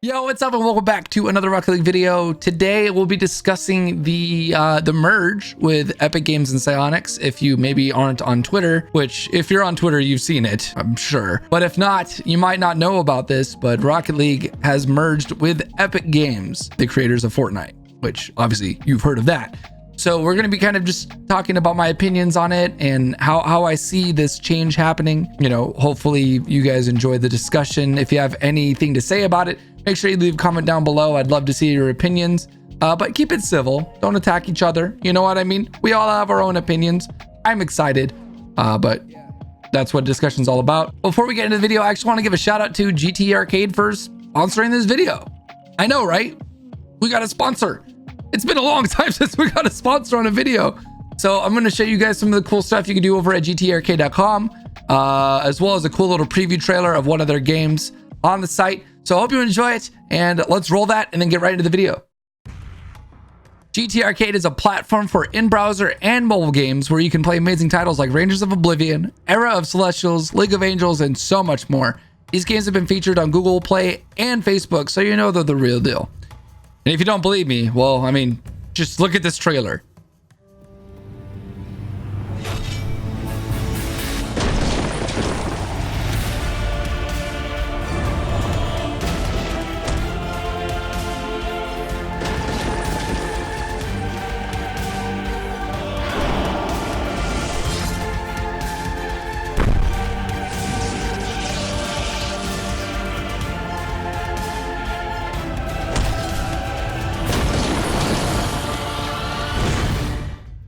Yo, what's up and welcome back to another Rocket League video. Today we'll be discussing the merge with Epic Games and Psyonix. If you maybe aren't on Twitter, which if you're on Twitter, you've seen it, I'm sure. But if not, you might not know about this, but Rocket League has merged with Epic Games, the creators of Fortnite, which obviously you've heard of that. So we're going to be kind of just talking about my opinions on it and how I see this change happening. You know, hopefully you guys enjoy the discussion. If you have anything to say about it, make sure you leave a comment down below. I'd love to see your opinions, but keep it civil. Don't attack each other. You know what I mean? We all have our own opinions. I'm excited, but that's what discussion's all about. Before we get into the video, I actually want to give a shout out to GtArcade for sponsoring this video. I know, right? We got a sponsor. It's been a long time since we got a sponsor on a video. So I'm going to show you guys some of the cool stuff you can do over at GtArcade.com, as well as a cool little preview trailer of one of their games on the site. So I hope you enjoy it, and let's roll that and then get right into the video. GtArcade is a platform for in-browser and mobile games where you can play amazing titles like Rangers of Oblivion, Era of Celestials, League of Angels, and so much more. These games have been featured on Google Play and Facebook, so you know they're the real deal. And if you don't believe me, well, I mean, just look at this trailer.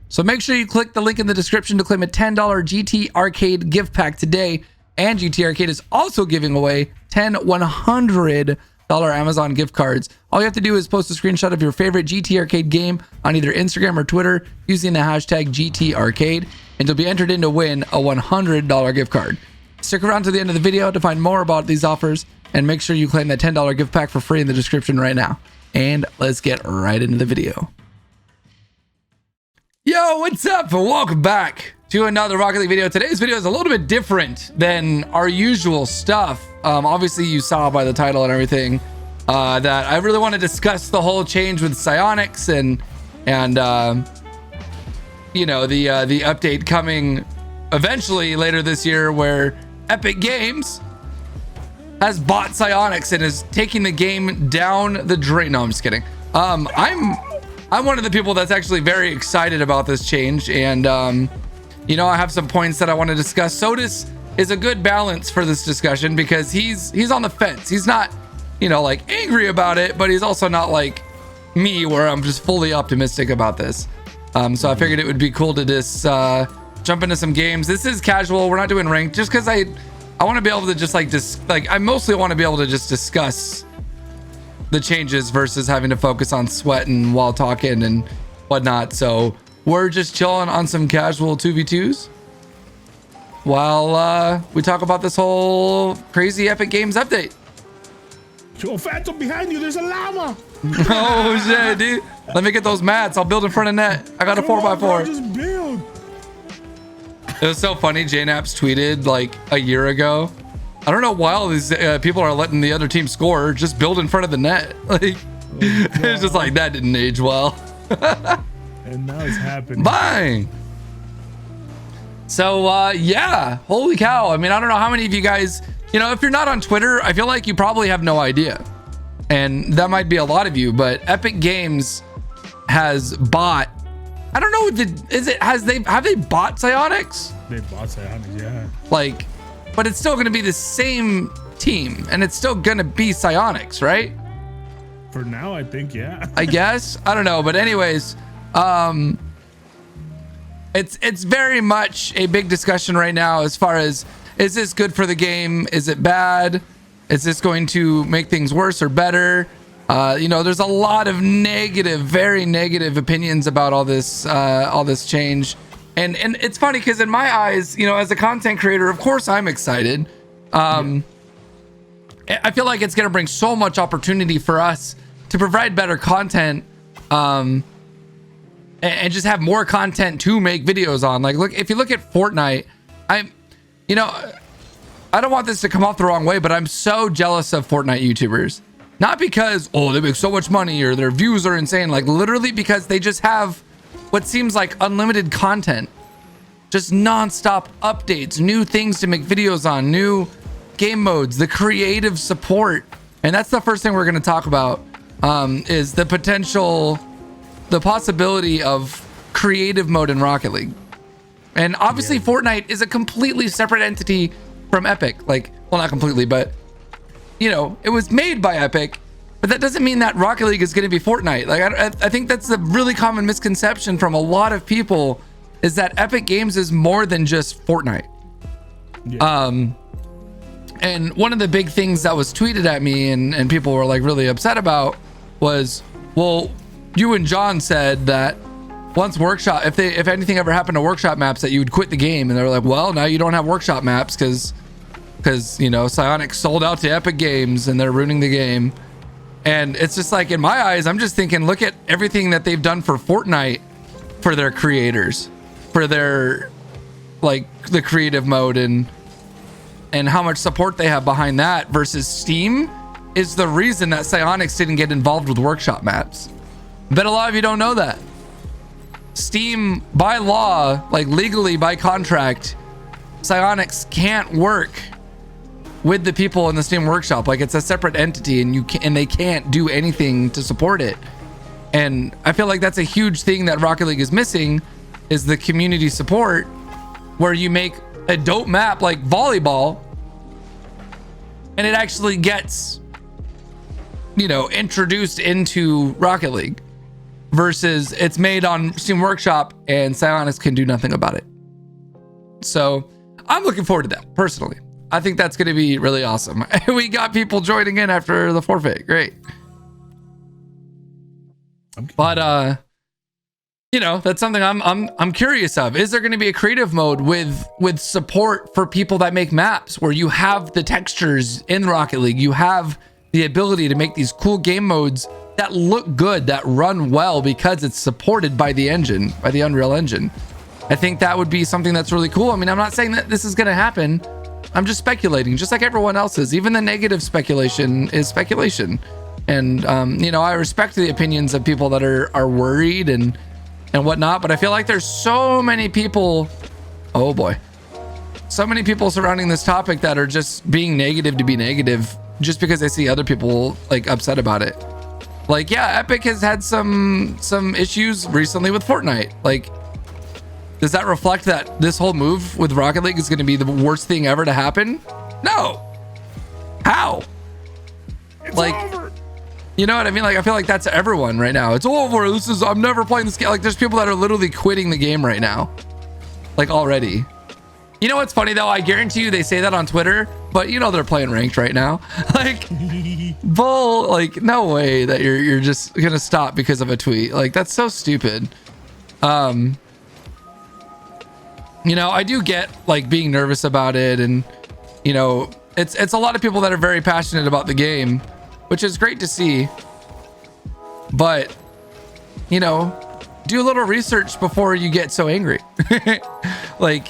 So make sure you click the link in the description to claim a $10 GtArcade gift pack today. And GtArcade is also giving away 10 $100 Amazon gift cards. All you have to do is post a screenshot of your favorite GtArcade game on either Instagram or Twitter using the hashtag GtArcade, and you'll be entered in to win a $100 gift card. Stick around to the end of the video to find more about these offers, and make sure you claim that $10 gift pack for free in the description right now. And let's get right into the video. Yo, what's up and welcome back to another Rocket League video. Today's video is a little bit different than our usual stuff. Obviously you saw by the title and everything that I really want to discuss the whole change with Psyonix and you know, the update coming eventually later this year where Epic Games has bought Psyonix and is taking the game down the drain. No, I'm just kidding. I'm one of the people that's actually very excited about this change, and you know, I have some points that I want to discuss. Sodas is a good balance for this discussion because he's on the fence. He's not, you know, like angry about it, but he's also not like me where I'm just fully optimistic about this. So I figured it would be cool to just jump into some games. This is casual. We're not doing ranked, just because I want to be able to just I mostly want to be able to just discuss the changes versus having to focus on sweating while talking and whatnot. So we're just chilling on some casual 2v2s while we talk about this whole crazy Epic Games update. Yo, Phantom, behind you, there's a llama. Oh shit, dude. Let me get those mats. I'll build in front of net. I got a 4x4. Bro, just build. It was so funny. JNaps tweeted like a year ago, I don't know why all these people are letting the other team score. Just build in front of the net. Like, it's just like, that didn't age well. And now it's happening. Bang. So yeah, holy cow. I mean, I don't know how many of you guys, you know, if you're not on Twitter, I feel like you probably have no idea, and that might be a lot of you, but Epic Games has bought, I don't know, have they bought Psyonix? They bought Psyonix, yeah. Like, but it's still going to be the same team, and it's still going to be Psyonix, right? For now, I think, yeah. I guess. I don't know. But anyways, it's very much a big discussion right now as far as, is this good for the game? Is it bad? Is this going to make things worse or better? You know, there's a lot of negative, very negative opinions about all this change. And it's funny because in my eyes, you know, as a content creator, of course I'm excited. I feel like it's going to bring so much opportunity for us to provide better content, and just have more content to make videos on. Like, look, if you look at Fortnite, you know, I don't want this to come off the wrong way, but I'm so jealous of Fortnite YouTubers. Not because, oh, they make so much money or their views are insane. Like literally because they just have what seems like unlimited content. Just nonstop updates, new things to make videos on, new game modes, the creative support. And that's the first thing we're going to talk about, is the possibility of creative mode in Rocket League. And obviously Fortnite is a completely separate entity from Epic. Like, well, not completely, but you know, it was made by Epic, but that doesn't mean that Rocket League is going to be Fortnite. Like, I think that's a really common misconception from a lot of people, is that Epic Games is more than just Fortnite. And one of the big things that was tweeted at me and people were like really upset about was, well, you and John said that once workshop, if anything ever happened to workshop maps, that you would quit the game. And they were like, well, now you don't have workshop maps because you know, Psyonix sold out to Epic Games and they're ruining the game. And it's just like, in my eyes, I'm just thinking, look at everything that they've done for Fortnite, for their creators, for their, like, the creative mode and how much support they have behind that, versus Steam is the reason that Psyonix didn't get involved with workshop maps. Bet a lot of you don't know that. Steam, by law, like legally by contract, Psyonix can't work with the people in the Steam workshop. Like, it's a separate entity, and they can't do anything to support it. And I feel like that's a huge thing that Rocket League is missing, is the community support, where you make a dope map like volleyball and it actually gets, you know, introduced into Rocket League, versus it's made on Steam Workshop and Psyonix can do nothing about it. So I'm looking forward to that personally. I think that's going to be really awesome. We got people joining in after the forfeit. Great. But you know, that's something I'm curious of. Is there going to be a creative mode with support for people that make maps, where you have the textures in Rocket League, you have the ability to make these cool game modes that look good, that run well, because it's supported by the engine, by the Unreal Engine. I think that would be something that's really cool. I mean, I'm not saying that this is going to happen. I'm just speculating, just like everyone else is. Even the negative speculation is speculation. And you know, I respect the opinions of people that are worried and whatnot, but I feel like there's so many people, oh boy, so many people surrounding this topic that are just being negative to be negative, just because they see other people like upset about it. Like, yeah, Epic has had some issues recently with Fortnite. Like, does that reflect that this whole move with Rocket League is going to be the worst thing ever to happen? No. How? It's like, over. You know what I mean? Like, I feel like that's everyone right now. It's over. I'm never playing this game. Like, there's people that are literally quitting the game right now. Like, already. You know what's funny though? I guarantee you they say that on Twitter, but you know they're playing ranked right now. Like, bull. Like, no way that you're just gonna stop because of a tweet. Like, that's so stupid. You know, I do get like being nervous about it, and you know, it's a lot of people that are very passionate about the game, which is great to see. But you know, do a little research before you get so angry. Like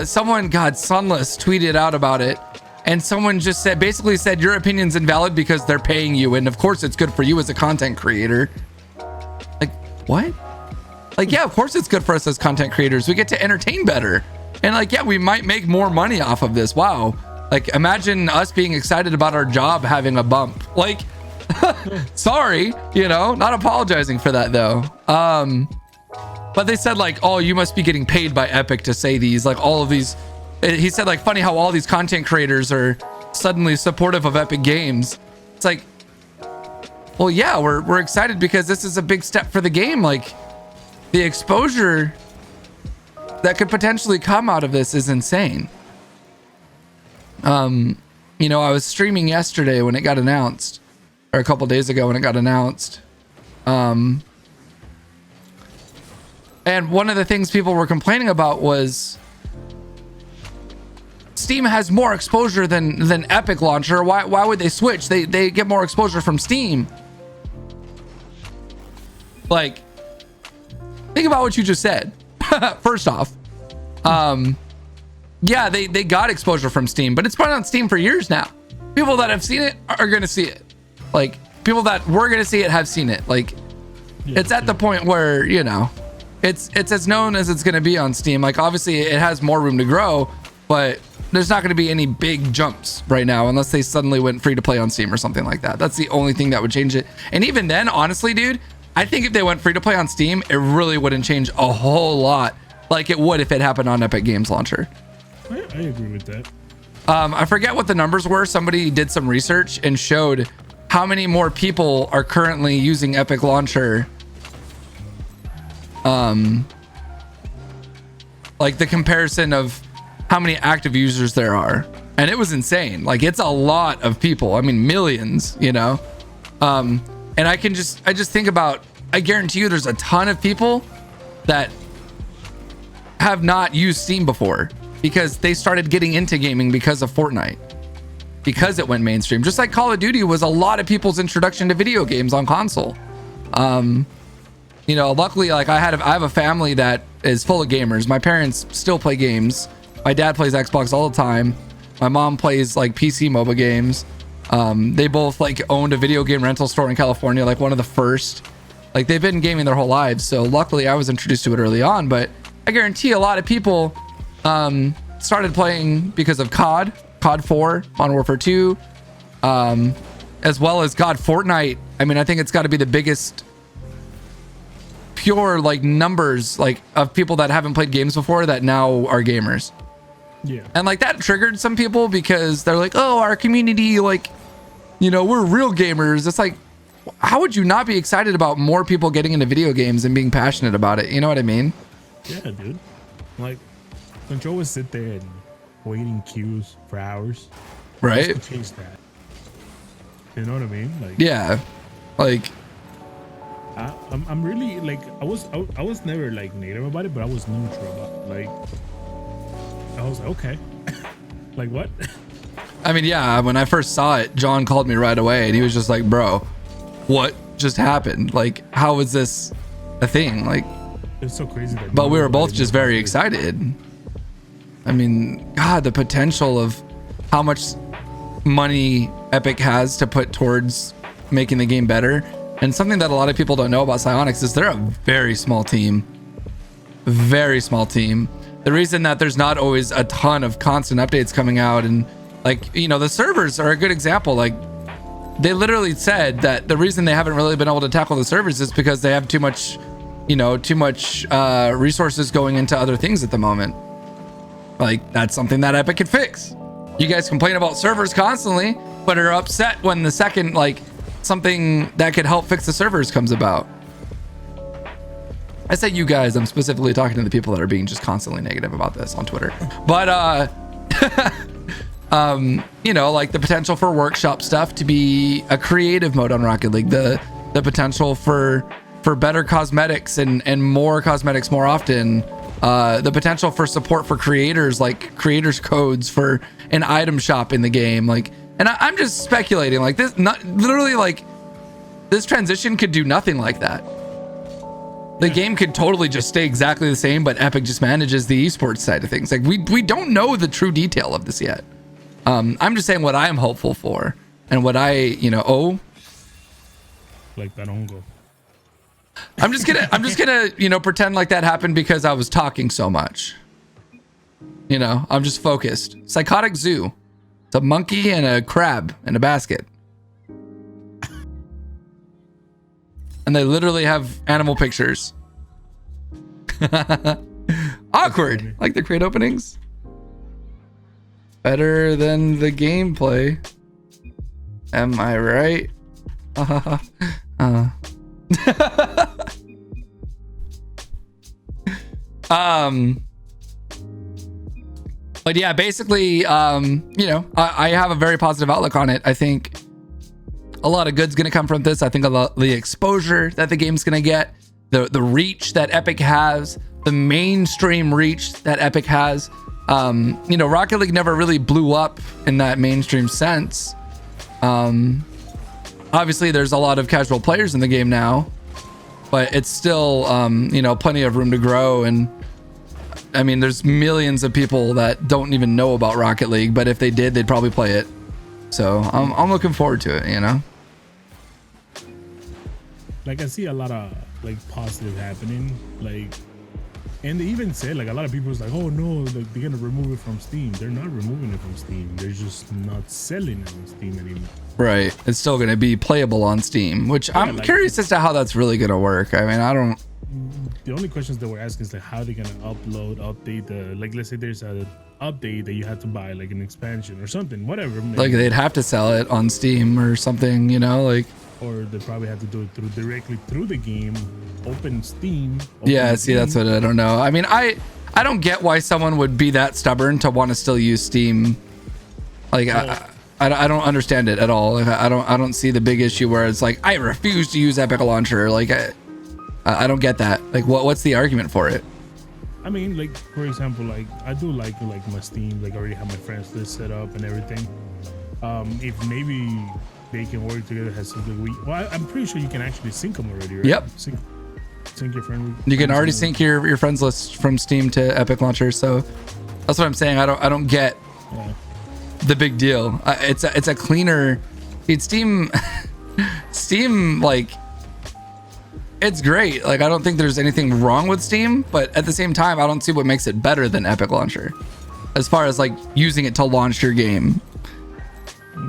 someone, God, Sunless tweeted out about it, and someone just basically said your opinion's invalid because they're paying you, and of course it's good for you as a content creator. Like, what? Like, yeah, of course it's good for us as content creators. We get to entertain better. And like, yeah, we might make more money off of this. Wow. Like, imagine us being excited about our job having a bump. Like, sorry, you know, not apologizing for that though. But they said like, oh, you must be getting paid by Epic to say these, like all of these. He said like, funny how all these content creators are suddenly supportive of Epic Games. It's like, well, yeah, we're excited because this is a big step for the game. Like, the exposure that could potentially come out of this is insane. You know, I was streaming yesterday when it got announced, or a couple days ago when it got announced. And one of the things people were complaining about was Steam has more exposure than Epic Launcher. Why would they switch? They get more exposure from Steam. Like, think about what you just said. First off, yeah, they got exposure from Steam, but it's been on Steam for years now. People that have seen it are going to see it. Like, people that were gonna see it have seen it. Like, it's at the point where, you know, it's as known as it's gonna be on Steam. Like, obviously it has more room to grow, but there's not gonna be any big jumps right now unless they suddenly went free to play on Steam or something like that. That's the only thing that would change it. And even then, honestly, dude, I think if they went free to play on Steam, it really wouldn't change a whole lot like it would if it happened on Epic Games Launcher. I agree with that. I forget what the numbers were. Somebody did some research and showed how many more people are currently using Epic Launcher. Like the comparison of how many active users there are. And it was insane. Like, it's a lot of people. I mean, millions, you know? And I just think about, I guarantee you there's a ton of people that have not used Steam before because they started getting into gaming because of Fortnite, because it went mainstream. Just like Call of Duty was a lot of people's introduction to video games on console. You know, luckily, like I have a family that is full of gamers. My parents still play games. My dad plays Xbox all the time. My mom plays like PC MOBA games. They both like owned a video game rental store in California, like one of the first. Like, they've been gaming their whole lives. So luckily I was introduced to it early on, but I guarantee a lot of people started playing because of COD 4, Modern Warfare 2, as well as Fortnite. I mean, I think it's got to be the biggest pure like numbers like of people that haven't played games before that now are gamers. Yeah. And like that triggered some people because they're like, oh, our community, like, you know, we're real gamers. It's like, how would you not be excited about more people getting into video games and being passionate about it? You know what I mean? Yeah, dude. Like, don't you always sit there and wait in queues for hours? Right. Just to change that. You know what I mean? Like, yeah. Like, I'm really like, I was never like negative about it, but I was neutral about it. Like, I was like, okay. Like, what? I mean, yeah, when I first saw it, John called me right away and he was just like, bro, what just happened? Like, how is this a thing? Like, it's so crazy. But we were both just very excited. I mean, God, the potential of how much money Epic has to put towards making the game better. And something that a lot of people don't know about Psyonix is they're a very small team. Very small team. The reason that there's not always a ton of constant updates coming out, and like, you know, the servers are a good example. Like, they literally said that the reason they haven't really been able to tackle the servers is because they have too much, you know, resources going into other things at the moment. Like, that's something that Epic could fix. You guys complain about servers constantly, but are upset when the second, like, something that could help fix the servers comes about. I say you guys, I'm specifically talking to the people that are being just constantly negative about this on Twitter. But, you know, like the potential for workshop stuff to be a creative mode on Rocket League, the potential for better cosmetics and more cosmetics more often, the potential for support for creators, like creators codes for an item shop in the game. Like, and I'm just speculating, like this, not literally, like this transition could do nothing like that. The game could totally just stay exactly the same, but Epic just manages the esports side of things. Like, we don't know the true detail of this yet. I'm just saying what I'm hopeful for and what I, you know, like that hongo. I'm just gonna, you know, pretend like that happened because I was talking so much. You know, I'm just focused. Psychotic Zoo. It's a monkey and a crab in a basket. And they literally have animal pictures. Awkward. Like the crate openings. Better than the gameplay. Am I right? But yeah, basically, you know, I have a very positive outlook on it. I think a lot of good's gonna come from this. I think a lot the exposure that the game's gonna get, the reach that Epic has, the mainstream reach that Epic has. You know, Rocket League never really blew up in that mainstream sense. Obviously there's a lot of casual players in the game now, but it's still, you know, plenty of room to grow. And I mean, there's millions of people that don't even know about Rocket League, but if they did, they'd probably play it. So I'm looking forward to it, you know? like I see a lot of like positive happening, like, and they even said like a lot of people was like, oh no, like they're gonna remove it from Steam. They're not removing it from Steam. They're just not selling it on Steam anymore. Right. It's still going to be playable on Steam, which I'm curious as to how that's really going to work. I mean, I don't. The only questions that we're asking is like how they're gonna update the, like, let's say there's a update that you had to buy, like an expansion or something, whatever. Like they'd have to sell it on Steam or something, you know, like. Or they probably have to do it directly through the game, open Steam. Yeah, see, that's what I don't know. I mean, I don't get why someone would be that stubborn to want to still use Steam. Like, I don't understand it at all. Like, I don't see the big issue where it's like I refuse to use Epic Launcher. Like, I don't get that. Like, what's the argument for it? I mean, like, for example, like I do like my Steam, like I already have my friends list set up and everything. If maybe they can work together, has something I'm pretty sure you can actually sync them already, right? Yep. Sync your friend. You can already sync your friends list from Steam to Epic Launcher. So that's what I'm saying. I don't get the big deal. It's a cleaner. Steam, like, it's great. Like, I don't think there's anything wrong with Steam, but at the same time, I don't see what makes it better than Epic Launcher as far as like using it to launch your game.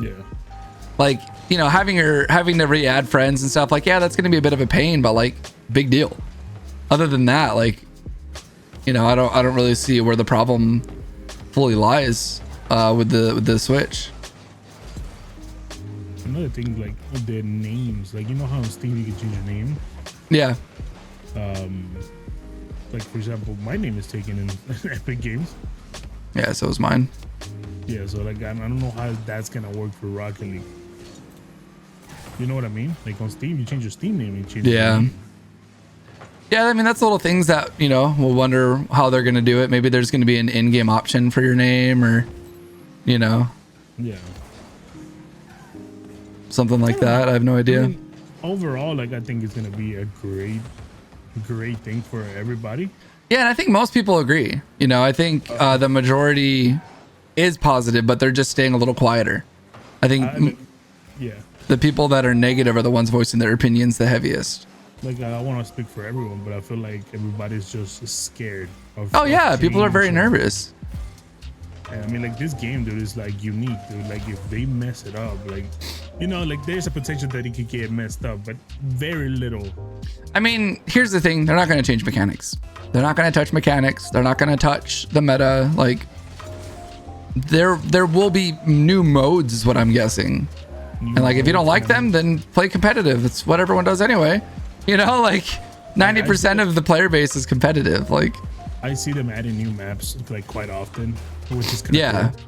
Yeah. Like, you know, having to re-add friends and stuff, like, yeah, that's going to be a bit of a pain, but like, big deal. Other than that, like, you know, I don't really see where the problem fully lies with the Switch. Another thing, like with the names, like, you know how on Steam you can change your name? Yeah. Like, for example, my name is taken in Epic Games. Yeah, so is mine. Yeah, so like I don't know how that's gonna work for Rocket League. You know what I mean? Like on Steam, you change your Steam name, you change your name. Yeah, I mean, that's little things that, you know, we'll wonder how they're going to do it. Maybe there's going to be an in-game option for your name, or, you know. Yeah. Something like that. I have no idea. I mean, overall, like, I think it's going to be a great thing for everybody. Yeah, and I think most people agree. You know, I think the majority is positive, but they're just staying a little quieter. I think the people that are negative are the ones voicing their opinions the heaviest. Like, I want to speak for everyone, but I feel like everybody's just scared of people are very nervous. I mean, like, this game, dude, is like unique, dude. Like, if they mess it up, like, you know, like, there's a potential that it could get messed up, but very little. I mean, here's the thing. They're not going to change mechanics. They're not going to touch mechanics. They're not going to touch the meta. Like, there will be new modes is what I'm guessing. And like, if you don't like them, then play competitive. It's what everyone does anyway. You know, like 90% of the player base is competitive. Like, I see them adding new maps like quite often, which is kind of cool.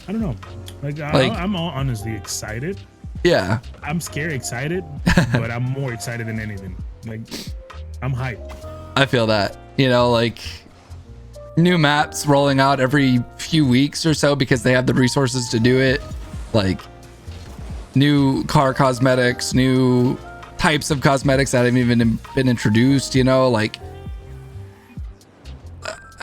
I don't know. Like, I'm honestly excited. Yeah. I'm scared excited, but I'm more excited than anything. Like, I'm hyped. I feel that, you know, like new maps rolling out every few weeks or so because they have the resources to do it. Like new car cosmetics, new types of cosmetics that haven't even been introduced, you know, like,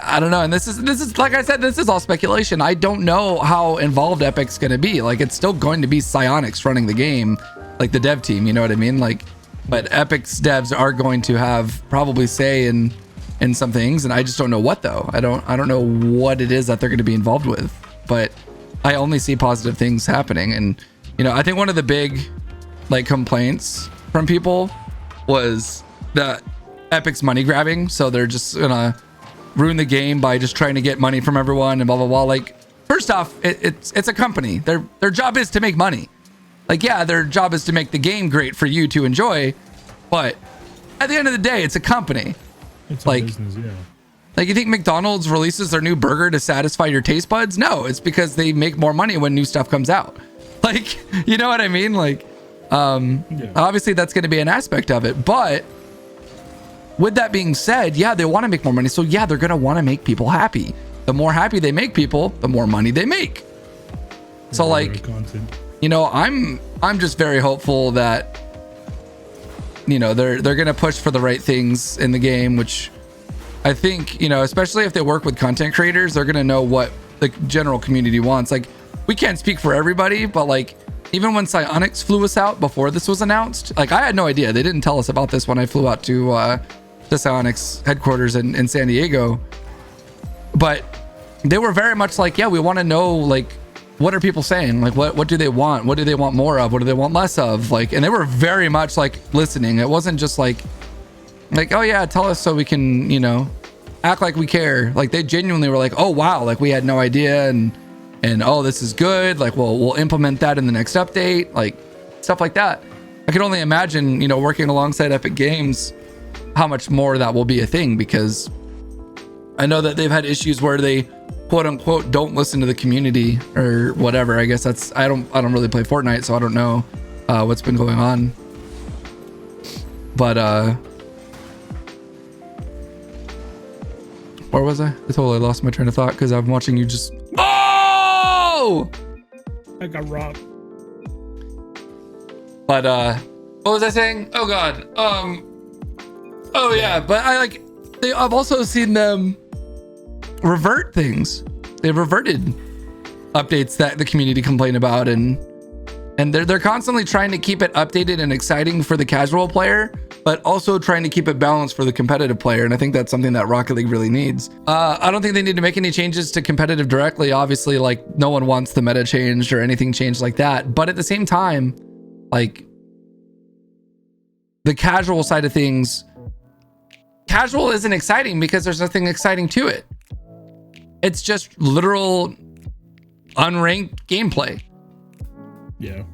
I don't know. And this is like I said, this is all speculation. I don't know how involved Epic's going to be. Like, it's still going to be Psyonix running the game, like the dev team, you know what I mean? Like, but Epic's devs are going to have probably say in some things, and I just don't know what though. I don't know what it is that they're going to be involved with, but I only see positive things happening. And, you know, I think one of the big like complaints from people was that Epic's money grabbing. So they're just gonna ruin the game by just trying to get money from everyone and blah, blah, blah. Like, first off, it's a company. Their job is to make money. Like, yeah, their job is to make the game great for you to enjoy. But at the end of the day, it's a company. It's like a business, yeah. Like, you think McDonald's releases their new burger to satisfy your taste buds? No, it's because they make more money when new stuff comes out. Like, you know what I mean? Like, obviously that's going to be an aspect of it. But with that being said, yeah, they want to make more money. So yeah, they're going to want to make people happy. The more happy they make people, the more money they make. So like, you know, I'm just very hopeful that, you know, they're going to push for the right things in the game, which I think, you know, especially if they work with content creators, they're going to know what the general community wants. Like, we can't speak for everybody, but like, even when Psyonix flew us out before this was announced, like I had no idea. They didn't tell us about this when I flew out to Psyonix headquarters in San Diego. But they were very much like, yeah, we want to know, like, what are people saying? Like, what do they want? What do they want more of? What do they want less of? Like, and they were very much like listening. It wasn't just like, oh yeah, tell us so we can, you know, act like we care. Like they genuinely were like, oh wow, like we had no idea, and oh, this is good. Like, well, we'll implement that in the next update, like stuff like that. I can only imagine, you know, working alongside Epic Games, how much more that will be a thing, because I know that they've had issues where they quote unquote don't listen to the community or whatever. I guess that's, I don't really play Fortnite, so I don't know what's been going on. But where was I? I totally lost my train of thought because I'm watching you just, oh, I got robbed. But what was I saying? Oh god. Oh yeah, but I've also seen them revert things. They've reverted updates that the community complain about, and they're constantly trying to keep it updated and exciting for the casual player, but also trying to keep it balanced for the competitive player. And I think that's something that Rocket League really needs. I don't think they need to make any changes to competitive directly. Obviously, like no one wants the meta changed or anything changed like that. But at the same time, like the casual side of things, casual isn't exciting because there's nothing exciting to it. It's just literal unranked gameplay. Yeah.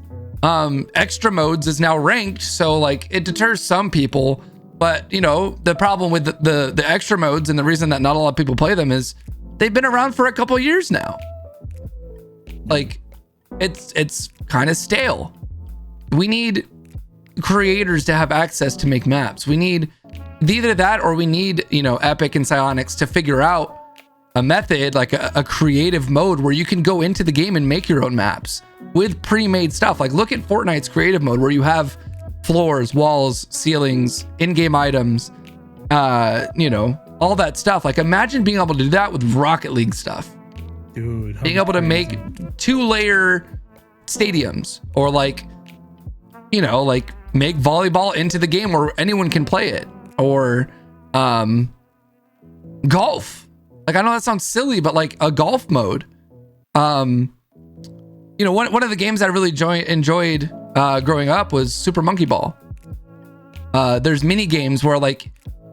Extra modes is now ranked, so like it deters some people, but you know, the problem with the extra modes and the reason that not a lot of people play them is they've been around for a couple years now. Like it's kind of stale. We need creators to have access to make maps. We need either that, or we need, you know, Epic and Psyonix to figure out a method, like a creative mode where you can go into the game and make your own maps with pre-made stuff. Like look at Fortnite's creative mode where you have floors, walls, ceilings, in-game items, you know, all that stuff. Like imagine being able to do that with Rocket League stuff. Dude, being able to make 2-layer stadiums, or like, you know, like make volleyball into the game where anyone can play it, or golf. Like I know that sounds silly, but like a golf mode. You know, one of the games I really enjoyed growing up was Super Monkey Ball. There's mini games where like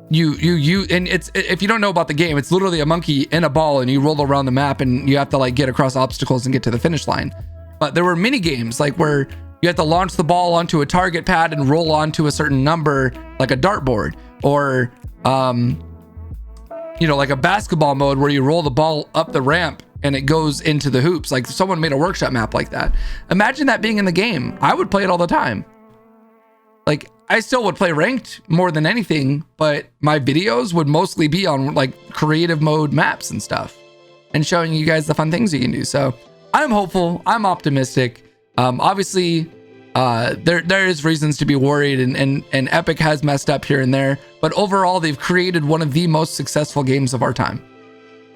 you and it's, if you don't know about the game, it's literally a monkey in a ball and you roll around the map and you have to like get across obstacles and get to the finish line. But there were mini games like where you have to launch the ball onto a target pad and roll onto a certain number, like a dartboard, or you know, like a basketball mode where you roll the ball up the ramp and it goes into the hoops. Like someone made a workshop map like that. Imagine that being in the game. I would play it all the time. Like I still would play ranked more than anything, but my videos would mostly be on like creative mode maps and stuff and showing you guys the fun things you can do. So I'm hopeful, I'm optimistic. Obviously there is reasons to be worried, and Epic has messed up here and there, but overall they've created one of the most successful games of our time.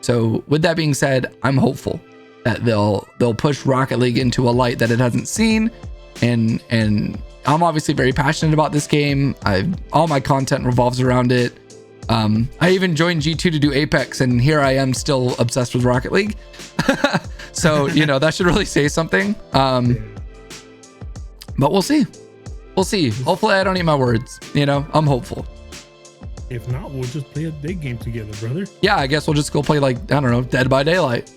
So with that being said, I'm hopeful that they'll push Rocket League into a light that it hasn't seen, and I'm obviously very passionate about this game. All my content revolves around it. I even joined G2 to do Apex, and here I am still obsessed with Rocket League. So you know, that should really say something. But we'll see. We'll see. Hopefully I don't eat my words. You know, I'm hopeful. If not, we'll just play a big game together, brother. Yeah, I guess we'll just go play like, I don't know, Dead by Daylight.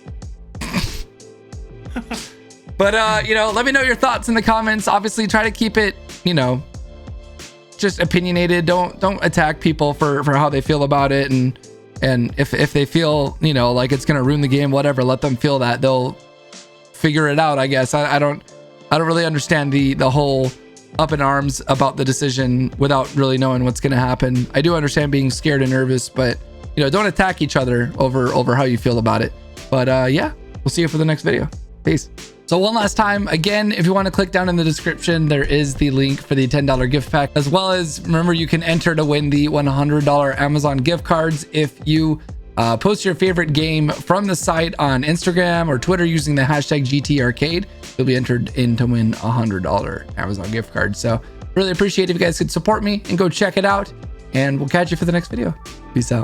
But, you know, let me know your thoughts in the comments. Obviously, try to keep it, you know, just opinionated. Don't attack people for how they feel about it. And if they feel, you know, like it's going to ruin the game, whatever, let them feel that. They'll figure it out, I guess. I don't really understand the whole up in arms about the decision without really knowing what's going to happen. I do understand being scared and nervous, but you know, don't attack each other over how you feel about it. But yeah, we'll see you for the next video. Peace. So one last time, again, if you want to click down in the description, there is the link for the $10 gift pack, as well as remember, you can enter to win the $100 Amazon gift cards if you Post your favorite game from the site on Instagram or Twitter using the hashtag GtArcade. You'll be entered in to win a $100 Amazon gift card. So really appreciate if you guys could support me and go check it out. And we'll catch you for the next video. Peace out.